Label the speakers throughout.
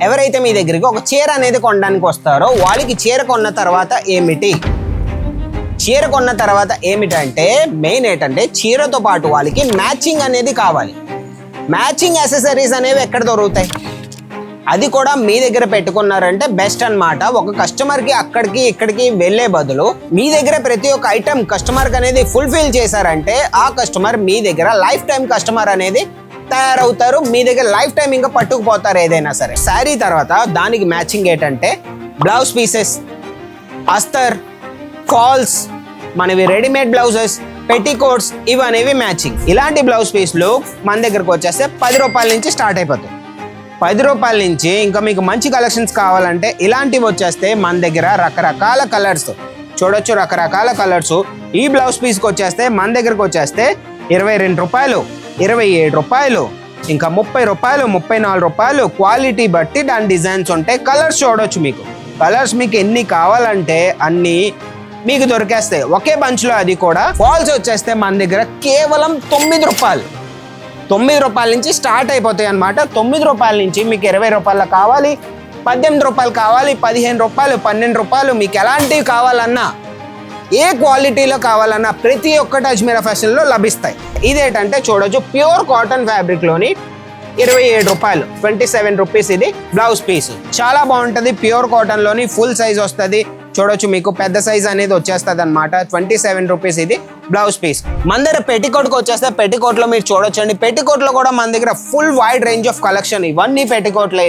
Speaker 1: ఎవరైతే మీ దగ్గరికి ఒక చీర అనేది కొనడానికి వస్తారో వాళ్ళకి చీర కొన్న తర్వాత ఏమిటంటే మెయిన్ ఏంటంటే చీరతో పాటు వాళ్ళకి మ్యాచింగ్ అనేది కావాలి. మ్యాచింగ్ యాక్సెసరీస్ అనేవి ఎక్కడ దొరుకుతాయి? అది కూడా మీ దగ్గర పెట్టుకున్నారంటే బెస్ట్ అన్నమాట. ఒక కస్టమర్కి అక్కడికి ఇక్కడికి వెళ్ళే బదులు మీ దగ్గర ప్రతి ఒక్క ఐటమ్ కస్టమర్కి అనేది ఫుల్ఫిల్ చేశారంటే ఆ కస్టమర్ మీ దగ్గర లైఫ్ టైం కస్టమర్ అనేది తయారవుతారు. మీ దగ్గర లైఫ్ టైం ఇంకా పట్టుకుపోతారు ఏదైనా సరే. శారీ తర్వాత దానికి మ్యాచింగ్ ఏంటంటే బ్లౌజ్ పీసెస్, అస్తర్, కాల్స్, మనవి రెడీమేడ్ బ్లౌజెస్, పెట్టికోట్స్ ఇవనేవి మ్యాచింగ్. ఇలాంటి బ్లౌజ్ పీస్లు మన దగ్గరకు వచ్చేస్తే 10 రూపాయల నుంచి స్టార్ట్ అయిపోతాయి. 10 రూపాయల నుంచి ఇంకా మీకు మంచి కలెక్షన్స్ కావాలంటే ఇలాంటివి వచ్చేస్తే మన దగ్గర రకరకాల కలర్స్ చూడొచ్చు. రకరకాల కలర్స్ ఈ బ్లౌజ్ పీస్కి వచ్చేస్తే మన దగ్గరకు వచ్చేస్తే 22 రూపాయలు, 27 రూపాయలు, ఇంకా 30 రూపాయలు, 34 రూపాయలు. క్వాలిటీ బట్టి దాని డిజైన్స్ ఉంటాయి. కలర్స్ చూడొచ్చు. మీకు కలర్స్ మీకు ఎన్ని కావాలంటే అన్ని మీకు దొరికేస్తాయి ఒకే బంచ్లో. అది కూడా ఫాల్స్ వచ్చేస్తే మన దగ్గర కేవలం 9 రూపాయలు, 9 రూపాయల నుంచి స్టార్ట్ అయిపోతాయి అన్నమాట. 9 రూపాయల నుంచి మీకు 20 రూపాయలు కావాలి, 18 రూపాయలు కావాలి, 15 రూపాయలు, 12 రూపాయలు, మీకు ఎలాంటివి కావాలన్నా ఏ క్వాలిటీలో కావాలన్నా ప్రతి ఒక్కటి అజ్మీరా ఫ్యాషన్లో లభిస్తాయి. ఇదేంటంటే చూడొచ్చు ప్యూర్ కాటన్ ఫ్యాబ్రిక్లోని 27 రూపాయలు, 27 రూపీస్ ఇది బ్లౌజ్ పీస్. చాలా బాగుంటుంది. ప్యూర్ కాటన్లోని ఫుల్ సైజ్ వస్తుంది. చూడొచ్చు మీకు పెద్ద సైజ్ అనేది వచ్చేస్తుంది అనమాట. 27 రూపీస్ ఇది బ్లౌజ్ పీస్. మన దగ్గర పెట్టికోట్కి వచ్చేస్తే పెట్టికోట్లో మీరు చూడొచ్చండి. పెట్టికోట్లో కూడా మన దగ్గర full wide range of collection. ఇవన్నీ పెట్టికోట్లే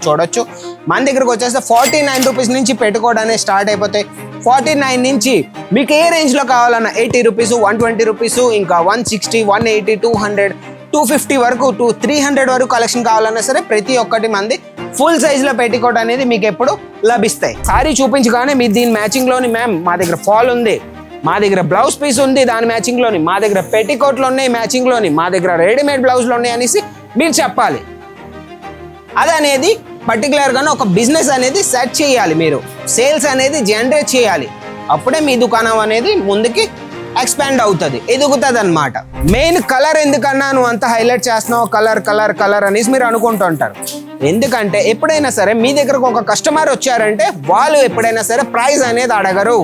Speaker 1: చూడొచ్చు. మన దగ్గరకు వచ్చేస్తే 49 రూపీస్ నుంచి పెట్టికోట్ అనేది స్టార్ట్ అయిపోతాయి. 49 నుంచి మీకు ఏ రేంజ్లో కావాలన్నా 80 రూపీస్, 120 రూపీస్, ఇంకా 160, 180, 200, 250 వరకు 300 వరకు కలెక్షన్ కావాలన్నా సరే ప్రతి ఒక్కటి మంది ఫుల్ సైజ్లో పెట్టికోట్ అనేది మీకు ఎప్పుడు లభిస్తాయి. సారీ చూపించగానే మీరు దీని మ్యాచింగ్లోని మ్యామ్ మా దగ్గర ఫాల్ ఉంది, మా దగ్గర బ్లౌజ్ పీస్ ఉంది దాని మ్యాచింగ్లోని, మా దగ్గర పెట్టికోట్లు ఉన్నాయి మ్యాచింగ్లోని, మా దగ్గర రెడీమేడ్ బ్లౌజ్లు ఉన్నాయి అనేసి మీరు చెప్పాలి. అదనేది పర్టికులర్గానే ఒక బిజినెస్ అనేది సెట్ చేయాలి. మీరు సేల్స్ అనేది జనరేట్ చేయాలి. అప్పుడే మీ దుకాణం అనేది ముందుకి ఎక్స్పాండ్ అవుతుంది, ఎదుగుతుంది అనమాట. మెయిన్ కలర్ ఎందుకన్నా నువ్వు అంత హైలైట్ చేస్తున్నావు కలర్ అనేసి మీరు అనుకుంటుంటారు. ఎందుకంటే ఎప్పుడైనా సరే మీ దగ్గరకు ఒక కస్టమర్ వచ్చారంటే వాళ్ళు ఎప్పుడైనా సరే ప్రైస్ అనేది అడగరు.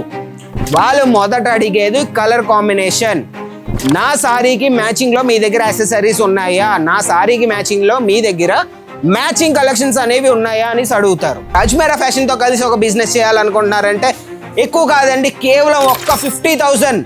Speaker 1: వాళ్ళు మొదట అడిగేది కలర్ కాంబినేషన్. నా సారీకి మ్యాచింగ్లో మీ దగ్గర యాక్సెసరీస్ ఉన్నాయా, నా సారీకి మ్యాచింగ్లో మీ దగ్గర మ్యాచింగ్ కలెక్షన్స్ అనేవి ఉన్నాయా అని అడుగుతారు. అజ్మీరా ఫ్యాషన్తో కలిసి ఒక బిజినెస్ చేయాలనుకుంటున్నారంటే ఎక్కువ కాదండి, కేవలం ఒక్క 50,000,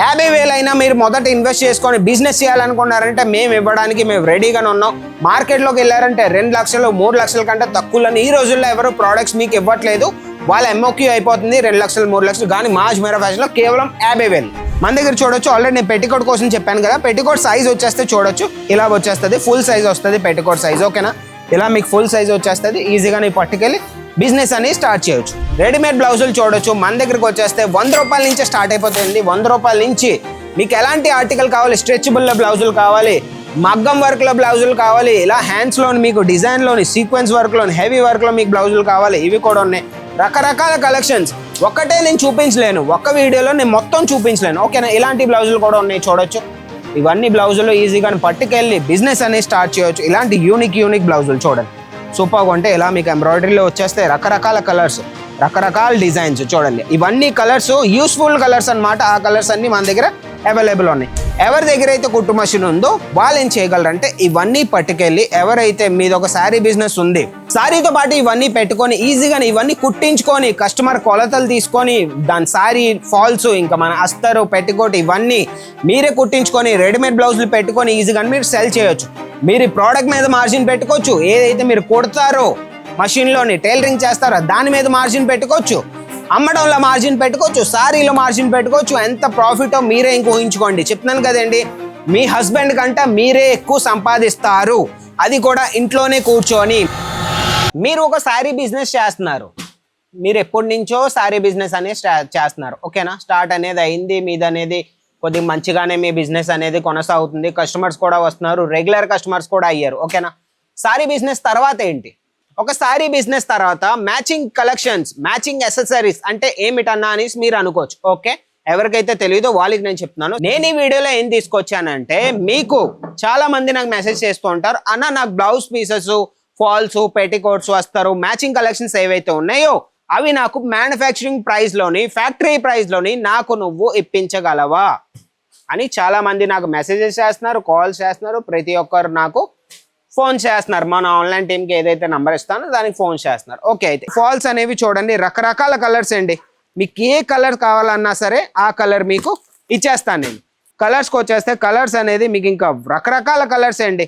Speaker 1: 50,000 అయినా మీరు మొదట ఇన్వెస్ట్ చేసుకొని బిజినెస్ చేయాలనుకున్నారంటే మేము ఇవ్వడానికి మేము రెడీగానే ఉన్నాం. మార్కెట్లోకి వెళ్ళారంటే 2 లక్షలు 3 లక్షల కంటే తక్కువలో ఈ రోజుల్లో ఎవరు ప్రోడక్ట్స్ మీకు ఇవ్వట్లేదు. వాళ్ళ ఎంఓక్యూ అయిపోతుంది 2 లక్షలు 3 లక్షలు. కానీ మా అజ్మీరా ఫ్యాషన్లో కేవలం 50,000 మన దగ్గర చూడొచ్చు. ఆల్రెడీ నేను పెట్టికోట్ కోసం చెప్పాను కదా, పెట్టికోట్ సైజ్ వచ్చేస్తే చూడొచ్చు ఇలా వచ్చేస్తుంది. ఫుల్ సైజ్ వస్తుంది పెట్టికోట్ సైజ్. ఓకేనా, ఇలా మీకు ఫుల్ సైజ్ వచ్చేస్తుంది. ఈజీగా నీ పట్టుకెళ్ళి బిజినెస్ అనేది స్టార్ట్ చేయొచ్చు. రెడీమేడ్ బ్లౌజులు చూడొచ్చు. మన దగ్గరకు వచ్చేస్తే 100 రూపాయల నుంచి స్టార్ట్ అయిపోతుంది. 100 రూపాయల నుంచి మీకు ఎలాంటి ఆర్టికల్ కావాలి, స్ట్రెచబుల్లో బ్లౌజులు కావాలి, మగ్గం వర్క్లో బ్లౌజులు కావాలి, ఇలా హ్యాండ్స్లోని మీకు డిజైన్లోని సీక్వెన్స్ వర్క్లోని హెవీ వర్క్లో మీకు బ్లౌజులు కావాలి, ఇవి కూడా ఉన్నాయి. రకరకాల కలెక్షన్స్ ఒక్కటే నేను చూపించలేను, ఒక్క వీడియోలో నేను మొత్తం చూపించలేను. ఓకేనా, ఇలాంటి బ్లౌజులు కూడా ఉన్నాయి చూడొచ్చు. ఇవన్నీ బ్లౌజులు ఈజీగా పట్టుకెళ్ళి బిజినెస్ అనేది స్టార్ట్ చేయొచ్చు. ఇలాంటి యూనిక్ బ్లౌజులు చూడండి సూపర్గా ఉంటే ఇలా మీకు ఎంబ్రాయిడరీలో వచ్చేస్తే రకరకాల కలర్స్, రకరకాల డిజైన్స్ చూడండి. ఇవన్నీ కలర్స్ యూస్ఫుల్ కలర్స్ అన్నమాట. ఆ కలర్స్ అన్ని మన దగ్గర అవైలబుల్ ఉన్నాయి. ఎవరి దగ్గర అయితే కుట్టు మషిన్ ఉందో వాళ్ళు ఏం చేయగలరంటే ఇవన్నీ పట్టుకెళ్ళి, ఎవరైతే మీద ఒక శారీ బిజినెస్ ఉంది శారీతో పాటు ఇవన్నీ పెట్టుకొని ఈజీగా ఇవన్నీ కుట్టించుకొని కస్టమర్ కొలతలు తీసుకొని దాని శారీ ఫాల్స్, ఇంకా మన అస్తరు, పెట్టికోట్ ఇవన్నీ మీరే కుట్టించుకొని రెడీమేడ్ బ్లౌజులు పెట్టుకొని ఈజీగా మీరు సెల్ చేయొచ్చు. మీరు ఈ ప్రోడక్ట్ మీద మార్జిన్ పెట్టుకోవచ్చు. ఏదైతే మీరు కుడతారో మషిన్లోని టైలరింగ్ చేస్తారో దాని మీద మార్జిన్ పెట్టుకోవచ్చు, అమ్మడంలో మార్జిన్ పెట్టుకోవచ్చు, సారీలో మార్జిన్ పెట్టుకోవచ్చు. ఎంత ప్రాఫిటో మీరే ఇంక ఊహించుకోండి. చెప్తున్నాను కదండి, మీ హస్బెండ్ కంటే మీరే ఎక్కువ సంపాదిస్తారు, అది కూడా ఇంట్లోనే కూర్చొని. మీరు ఒక శారీ బిజినెస్ చేస్తున్నారు, మీరు ఎప్పటి నుంచో శారీ బిజినెస్ అనేది చేస్తున్నారు. ఓకేనా, స్టార్ట్ అనేది అయింది మీది అనేది కొద్దిగా మంచిగానే మీ బిజినెస్ అనేది కొనసాగుతుంది. కస్టమర్స్ కూడా వస్తున్నారు, రెగ్యులర్ కస్టమర్స్ కూడా అయ్యారు. ఓకేనా, శారీ బిజినెస్ తర్వాత ఏంటి? ఒక శారీ బిజినెస్ తర్వాత మ్యాచింగ్ కలెక్షన్స్, మ్యాచింగ్ యాక్సెసరీస్ అంటే ఏమిటన్నా అని మీరు అనుకోవచ్చు. ఓకే, ఎవరికైతే తెలియదో వాళ్ళకి నేను చెప్తున్నాను. నేను ఈ వీడియోలో ఏం తీసుకొచ్చానంటే, మీకు చాలా మంది నాకు మెసేజ్ చేస్తూ ఉంటారు, అన్న నాకు బ్లౌజ్ పీసెస్ ఫాల్స్ పెటికోట్స్ వస్తారు, మ్యాచింగ్ కలెక్షన్స్ ఏవైతే ఉన్నాయో అవి నాకు మ్యానుఫ్యాక్చరింగ్ ప్రైస్లోని ఫ్యాక్టరీ ప్రైస్లోని నాకు నువ్వు ఇప్పించగలవా అని చాలా మంది నాకు మెసేజెస్ చేస్తున్నారు, కాల్స్ చేస్తున్నారు, ప్రతి ఒక్కరు నాకు ఫోన్ చేస్తున్నారు. మన ఆన్లైన్ టీమ్కి ఏదైతే నెంబర్ ఇస్తానో దానికి ఫోన్ చేస్తున్నారు. ఓకే, అయితే ఫాల్స్ అనేవి చూడండి రకరకాల కలర్స్ అండి. మీకు ఏ కలర్ కావాలన్నా సరే ఆ కలర్ మీకు ఇచ్చేస్తాను నేను. కలర్స్కి వచ్చేస్తే కలర్స్ అనేది మీకు ఇంకా రకరకాల కలర్స్ అండి,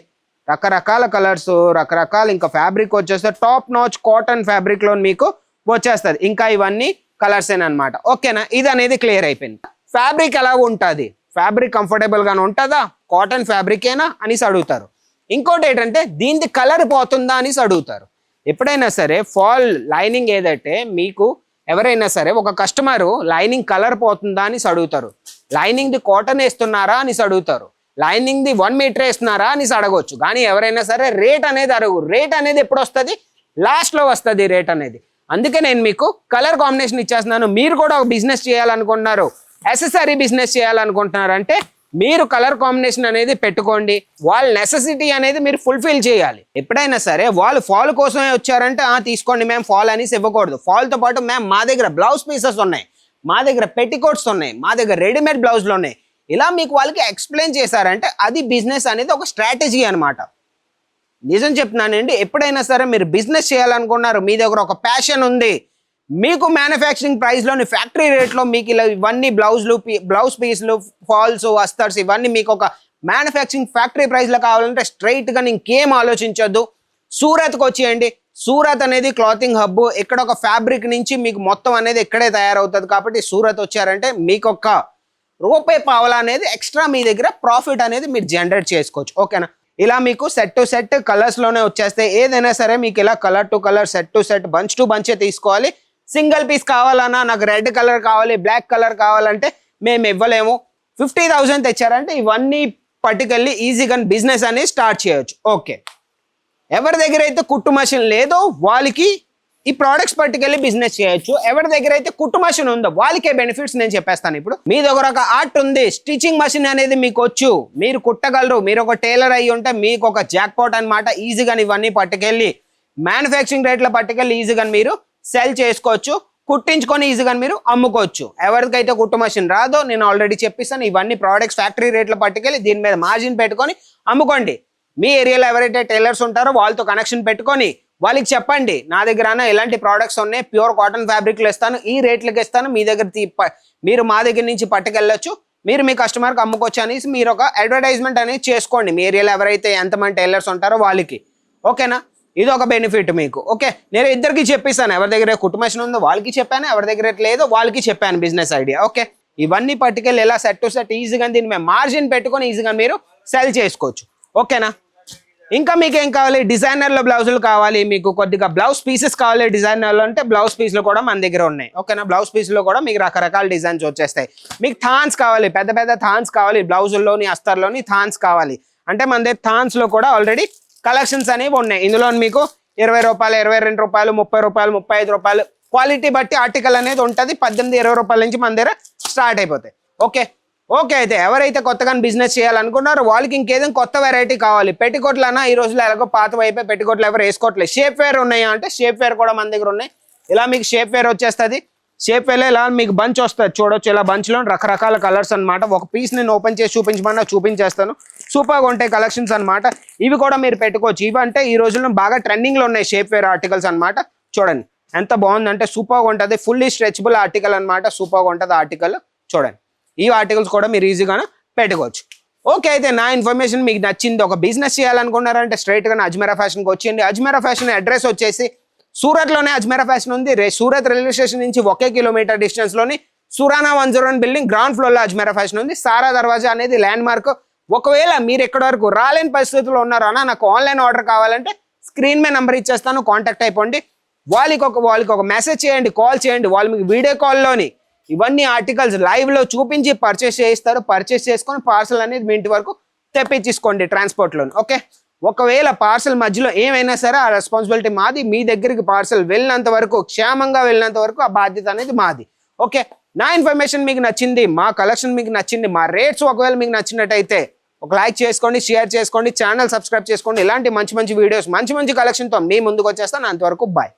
Speaker 1: రకరకాల కలర్స్, రకరకాల ఇంకా ఫ్యాబ్రిక్ వచ్చేస్తే టాప్ నాచ్ కాటన్ ఫ్యాబ్రిక్లో మీకు వచ్చేస్తుంది. ఇంకా ఇవన్నీ కలర్సేనమాట. ఓకేనా, ఇది అనేది క్లియర్ అయిపోయింది. ఫ్యాబ్రిక్ ఎలా ఉంటుంది, ఫ్యాబ్రిక్ కంఫర్టబుల్గానే ఉంటుందా, కాటన్ ఫ్యాబ్రికేనా అనేసి అడుగుతారు. ఇంకోటి ఏంటంటే దీనికి కలర్ పోతుందా అనేసి అడుగుతారు. ఎప్పుడైనా సరే ఫాల్ లైనింగ్ ఏదైతే మీకు ఎవరైనా సరే ఒక కస్టమరు లైనింగ్ కలర్ పోతుందా అనేసి అడుగుతారు, లైనింగ్ది కాటన్ వేస్తున్నారా అనేసి అడుగుతారు, లైనింగ్ది 1 మీటర్ వేస్తున్నారా అనేసి అడగవచ్చు. కానీ ఎవరైనా సరే రేట్ అనేది అడుగు. రేట్ అనేది ఎప్పుడు వస్తుంది, లాస్ట్లో వస్తుంది రేట్ అనేది. అందుకే నేను మీకు కలర్ కాంబినేషన్ ఇచ్చేస్తున్నాను. మీరు కూడా ఒక బిజినెస్ చేయాలనుకుంటున్నారు, యాక్సెసరీ బిజినెస్ చేయాలనుకుంటున్నారు అంటే మీరు కలర్ కాంబినేషన్ అనేది పెట్టుకోండి. వాళ్ళ నెసెసిటీ అనేది మీరు ఫుల్ఫిల్ చేయాలి. ఎప్పుడైనా సరే వాళ్ళు ఫాల్ కోసమే వచ్చారంటే తీసుకోండి మేము ఫాల్ అనేసి ఇవ్వకూడదు. ఫాల్తో పాటు మా దగ్గర బ్లౌజ్ పీసెస్ ఉన్నాయి, మా దగ్గర పెట్టికోట్స్ ఉన్నాయి, మా దగ్గర రెడీమేడ్ బ్లౌజ్లు ఉన్నాయి. ఇలా మీకు వాళ్ళకి ఎక్స్ప్లెయిన్ చేశారంటే అది బిజినెస్ అనేది ఒక స్ట్రాటజీ అనమాట. నిజం చెప్తున్నానండి, ఎప్పుడైనా సరే మీరు బిజినెస్ చేయాలనుకున్నారు, మీ దగ్గర ఒక ప్యాషన్ ఉంది, మీకు మ్యానుఫ్యాక్చరింగ్ ప్రైస్లోని ఫ్యాక్టరీ రేట్లో మీకు ఇలా ఇవన్నీ బ్లౌజ్ పీస్లు ఫాల్స్ అస్తర్స్ ఇవన్నీ మీకు ఒక మ్యానుఫ్యాక్చరింగ్ ఫ్యాక్టరీ ప్రైస్లో కావాలంటే స్ట్రైట్గా ఇంకేం ఆలోచించొద్దు, సూరత్కి వచ్చేయండి. సూరత్ అనేది క్లాతింగ్ హబ్. ఇక్కడ ఒక ఫ్యాబ్రిక్ నుంచి మీకు మొత్తం అనేది ఇక్కడే తయారవుతుంది. కాబట్టి సూరత్ వచ్చారంటే మీకు ఒక రూపాయి పావలా అనేది ఎక్స్ట్రా మీ దగ్గర ప్రాఫిట్ అనేది మీరు జనరేట్ చేసుకోవచ్చు. ఓకేనా, ఇలా మీకు సెట్ టు సెట్ కలర్స్లోనే వచ్చేస్తే ఏదైనా సరే మీకు ఇలా colour to colour set to set bunch to బంచే తీసుకోవాలి. సింగిల్ పీస్ కావాలన్నా నాకు రెడ్ కలర్ కావాలి, బ్లాక్ కలర్ కావాలంటే మేము ఇవ్వలేము. 50,000 తెచ్చారంటే ఇవన్నీ పట్టుకెళ్ళి ఈజీగా బిజినెస్ అనేది స్టార్ట్ చేయొచ్చు. ఓకే, ఎవరి దగ్గర అయితే కుట్టు మషిన్ లేదో వాళ్ళకి ఈ ప్రోడక్ట్స్ పట్టుకెళ్ళి బిజినెస్ చేయొచ్చు. ఎవరి దగ్గర అయితే కుట్టు మషిన్ ఉందో వాళ్ళకే బెనిఫిట్స్ నేను చెప్పేస్తాను. ఇప్పుడు మీ దగ్గర ఒక ఆర్ట్ ఉంది, స్టిచింగ్ మషిన్ అనేది మీకు వచ్చు, మీరు కుట్టగలరు, మీరు ఒక టైలర్ అయ్యి ఉంటే మీకు ఒక జాక్పాట్ అనమాట. ఈజీగా ఇవన్నీ పట్టుకెళ్ళి మ్యానుఫ్యాక్చరింగ్ రేట్లో పట్టుకెళ్ళి ఈజీగా మీరు సెల్ చేసుకోవచ్చు, కుట్టించుకొని ఈజీగా మీరు అమ్ముకోవచ్చు. ఎవరికైతే కుట్టు మషిన్ రాదో నేను ఆల్రెడీ చెప్పిస్తాను, ఇవన్నీ ప్రోడక్ట్స్ ఫ్యాక్టరీ రేట్లో పట్టుకెళ్ళి దీని మీద మార్జిన్ పెట్టుకొని అమ్ముకోండి. మీ ఏరియాలో ఎవరైతే టైలర్స్ ఉంటారో వాళ్ళతో కనెక్షన్ పెట్టుకొని వాళ్ళకి చెప్పండి, నా దగ్గర ఎలాంటి ప్రోడక్ట్స్ ఉన్నాయి, ప్యూర్ కాటన్ ఫ్యాబ్రిక్లు ఇస్తాను, ఈ రేట్లకి ఇస్తాను, మీ దగ్గర మీరు మా దగ్గర నుంచి పట్టుకెళ్ళొచ్చు, మీరు మీ కస్టమర్కి అమ్ముకోవచ్చు అనేసి మీరు ఒక అడ్వర్టైజ్మెంట్ అనేది చేసుకోండి మీ ఏరియాలో ఎవరైతే ఎంతమంది టైలర్స్ ఉంటారో వాళ్ళకి. ఓకేనా, ఇది ఒక బెనిఫిట్ మీకు. ఓకే, నేను ఇద్దరికి చెప్పిస్తాను, ఎవరి దగ్గర కుట్టు మషిన్ ఉందో వాళ్ళకి చెప్పాను, ఎవరి దగ్గర లేదో వాళ్ళకి చెప్పాను బిజినెస్ ఐడియా. ఓకే, ఇవన్నీ పట్టుకెళ్ళి ఎలా సెట్ టు సెట్ ఈజీగా దీన్ని మేము మార్జిన్ పెట్టుకొని ఈజీగా మీరు సెల్ చేసుకోవచ్చు. ఓకేనా, ఇంకా మీకు ఏం కావాలి, డిజైనర్లో బ్లౌజులు కావాలి, మీకు కొద్దిగా బ్లౌజ్ పీసెస్ కావాలి డిజైనర్లో అంటే బ్లౌజ్ పీస్లు కూడా మన దగ్గర ఉన్నాయి. ఓకేనా, బ్లౌజ్ పీస్లో కూడా మీకు రకరకాల డిజైన్స్ వచ్చేస్తాయి. మీకు థాన్స్ కావాలి, పెద్ద పెద్ద థాన్స్ కావాలి, బ్లౌజుల్లోని అస్తర్లోని థాన్స్ కావాలి అంటే మన దగ్గర థాన్స్లో కూడా ఆల్రెడీ కలెక్షన్స్ అనేవి ఉన్నాయి. ఇందులో మీకు 20 రూపాయలు, 22 రూపాయలు, 30 రూపాయలు, 35 రూపాయలు క్వాలిటీ బట్టి ఆర్టికల్ అనేది ఉంటుంది. 18-20 రూపాయల నుంచి మన దగ్గర స్టార్ట్ అయిపోతాయి. ఓకే, అయితే ఎవరైతే కొత్తగా బిజినెస్ చేయాలనుకున్నారో వాళ్ళకి ఇంకేదైనా కొత్త వెరైటీ కావాలి, పెట్టికోట్లన్నా ఈ రోజులో ఎలాగో పాత అయిపోయి పెట్టికోట్లు ఎవరు వేసుకోవట్లేదు. షేప్ వేర్ ఉన్నాయా అంటే షేప్ వేర్ కూడా మన దగ్గర ఉన్నాయి. ఇలా మీకు షేప్ వేర్ వచ్చేస్తుంది. షేప్ వేర్లో ఇలా మీకు బంచ్ వస్తుంది, చూడొచ్చు. ఇలా బంచ్లో రకరకాల కలర్స్ అనమాట. ఒక పీస్ నేను ఓపెన్ చేసి చూపించమన్నా చూపించేస్తాను. సూపర్గా ఉంటాయి కలెక్షన్స్ అనమాట. ఇవి కూడా మీరు పెట్టుకోవచ్చు. ఇవి అంటే ఈ రోజుల్లో బాగా ట్రెండింగ్లో ఉన్నాయి షేప్ వేర్ ఆర్టికల్స్ అనమాట. చూడండి ఎంత బాగుందంటే సూపర్గా ఉంటుంది. ఫుల్లీ స్ట్రెచబుల్ ఆర్టికల్ అనమాట. సూపర్గా ఉంటుంది ఆర్టికల్. చూడండి, ఈ ఆర్టికల్స్ కూడా మీరు ఈజీగా పెట్టుకోవచ్చు. ఓకే, అయితే నా ఇన్ఫర్మేషన్ మీకు నచ్చింది, ఒక బిజినెస్ చేయాలనుకున్నారంటే స్ట్రైట్గా అజ్మీరా ఫ్యాషన్కి వచ్చేయండి. అజ్మీరా ఫ్యాషన్ అడ్రస్ వచ్చేసి సూరత్లోనే అజ్మీరా ఫ్యాషన్ ఉంది. సూరత్ రైల్వే స్టేషన్ నుంచి 1 కిలోమీటర్ డిస్టెన్స్లోని సురానా 101 బిల్డింగ్ గ్రౌండ్ ఫ్లోర్లో అజ్మీరా ఫ్యాషన్ ఉంది. సారా దర్వాజా అనేది ల్యాండ్ మార్క్. ఒకవేళ మీరు ఎక్కడి వరకు రాలేని పరిస్థితుల్లో ఉన్నారో అన్న నాకు ఆన్లైన్ ఆర్డర్ కావాలంటే స్క్రీన్ మీద నెంబర్ ఇచ్చేస్తాను, కాంటాక్ట్ అయిపోండి. వాళ్ళకి ఒక మెసేజ్ చేయండి, కాల్ చేయండి. వాళ్ళు మీకు వీడియో కాల్లోని ఇవన్నీ ఆర్టికల్స్ లైవ్లో చూపించి పర్చేస్ చేయిస్తారు. పర్చేస్ చేసుకొని పార్సల్ అనేది మీ ఇంటి వరకు తెప్పించేసుకోండి ట్రాన్స్పోర్ట్లోని. ఓకే, ఒకవేళ పార్సల్ మధ్యలో ఏమైనా సరే ఆ రెస్పాన్సిబిలిటీ మాది. మీ దగ్గరికి పార్సల్ వెళ్ళినంత వరకు, క్షేమంగా వెళ్ళినంత వరకు ఆ బాధ్యత అనేది మాది. ఓకే, నా ఇన్ఫర్మేషన్ మీకు నచ్చింది, మా కలెక్షన్ మీకు నచ్చింది, మా రేట్స్ ఒకవేళ మీకు నచ్చినట్టయితే ఒక లైక్ చేసుకోండి, షేర్ చేసుకోండి, ఛానల్ సబ్స్క్రైబ్ చేసుకోండి. ఇలాంటి మంచి మంచి వీడియోస్ మంచి మంచి కలెక్షన్తో మీ ముందుకు వచ్చేస్తాను. అంతవరకు బాయ్.